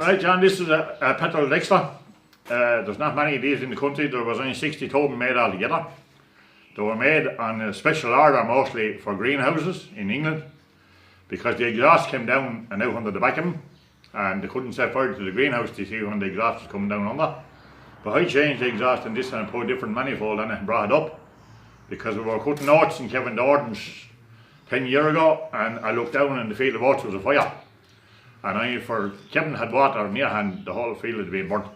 Right, John, this is a petrol Dexta. There's not many of these in the country. There was only 62 of them made altogether. They were made on a special order mostly for greenhouses in England, because the exhaust came down and out under the back of them, and they couldn't set fire to the greenhouse to see when the exhaust was coming down under. But I changed the exhaust in this and put a different manifold on it and brought it up, because we were cutting oats in Kevin Dordan's 10 years ago, and I looked down and the field of oats was a fire. And for Kevin had water near hand, the whole field had been burnt.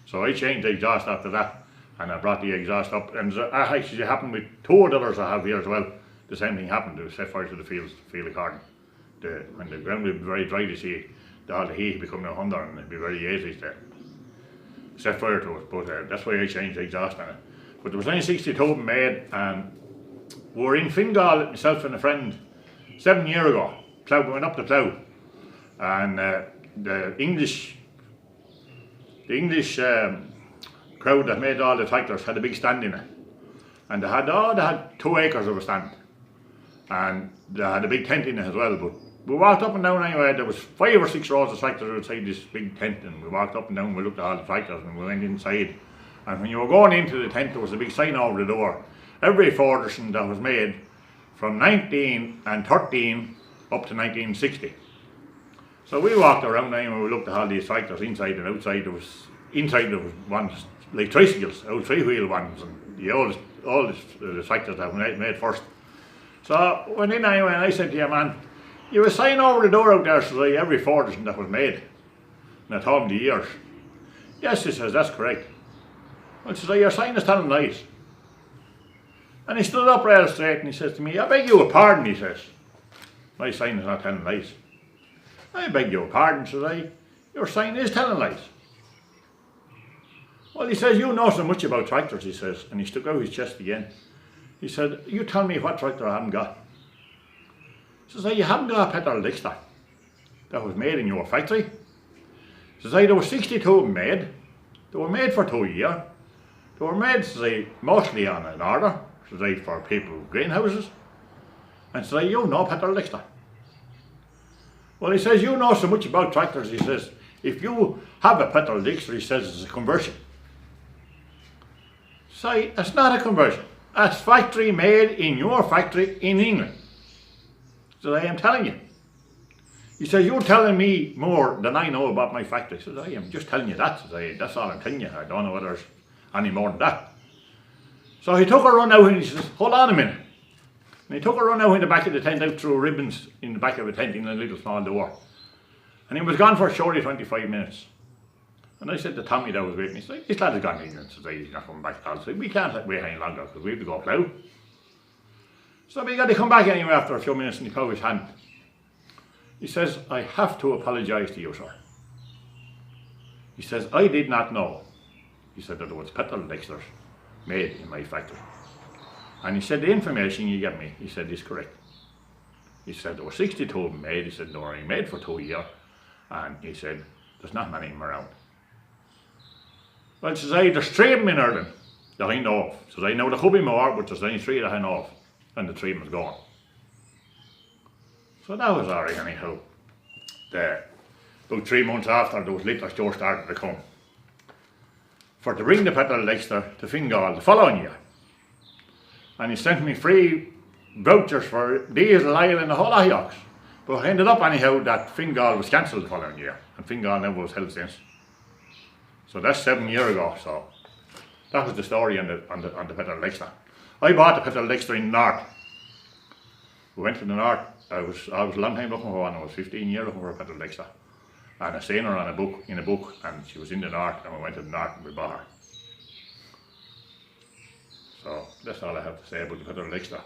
So I changed the exhaust after that, and I brought the exhaust up. And that actually happened with two others I have here as well. The same thing happened. They set fire to the field of corn. When the ground would be very dry, to see all the heat becoming under, and it'd be very easy to set fire to it. But that's why I changed the exhaust on it. But there was only 62 of them made, and we were in Fingal, myself and a friend, 7 years ago. We went up the plough, and the English crowd that made all the tractors had a big stand in it, and they had 2 acres of a stand, and they had a big tent in it as well. But we walked up and down anyway. There was 5 or 6 rows of tractors outside this big tent, and we walked up and down. We looked at all the tractors, and we went inside. And when you were going into the tent, there was a big sign over the door. Every Fordson that was made from 1913 up to 1960. So we walked around now and we looked at all these tractors inside and outside. Inside there was ones like tricycles, old 3-wheel ones, and all the tractors that were made first. So I went in anyway, and I said to you, man, you have a sign over the door out there, says I, every Fordson that was made. And I told him the years. Yes, he says, that's correct. Well, says I, your sign is telling lies. And he stood up rail straight and he says to me, I beg you a pardon, he says. My sign is not telling lies. I beg your pardon, says I, your sign is telling lies. Well, he says, you know so much about tractors, he says, and he stuck out his chest again. He said, you tell me what tractor I haven't got. He says, you haven't got a petrol Dexta that was made in your factory. He says, there were 62 of them made. They were made for 2 years. They were made, says mostly on an order, says for people with greenhouses. And says you know petrol Dexta. Well, he says, you know so much about tractors, he says, if you have a petrol Dexta, he says, it's a conversion. Say, it's not a conversion. It's factory made in your factory in England. So I am telling you. He says, you're telling me more than I know about my factory. He says, I am just telling you that. Says, that's all I'm telling you. I don't know whether there's any more than that. So he took a run out and he says, hold on a minute. And he took a run out in the back of the tent, out through ribbons in the back of the tent in a little small door. And he was gone for surely 25 minutes. And I said to Tommy that was with me, this lad has gone to England. Says, he's not coming back at all. So we can't wait any longer because we have to go plough. So we got to come back anyway after a few minutes, and he put out his hand. He says, I have to apologise to you, sir. He says, I did not know. He said that there was petrol Dexters made in my factory. And he said, the information you gave me, he said, is correct. He said, there were 62 of them made. He said, they were only made for 2 years. And he said, there's not many of them around. Well, says there's 3 of them in Ireland that I know of. Says I know there could be more, but there's only 3 that I know of. And the 3 of them is gone. So that was alright anyhow. About 3 months after, those liquor stores started to come to bring the petrol Dexta to Fingal the following year. And he sent me free vouchers for diesel, oil and the whole lot of yokes. But it ended up anyhow that Fingal was cancelled the following year, and Fingal never was held since. So that's 7 years ago. So that was the story on the petrol Dexta. I bought the petrol Dexta in the north. We went to the north. I was a long time looking for one. I was 15 years looking for a petrol Dexta. And I seen her in a book, and she was in the north, and we went to the north and we bought her. So that's all I have to say about the petrol Dexta.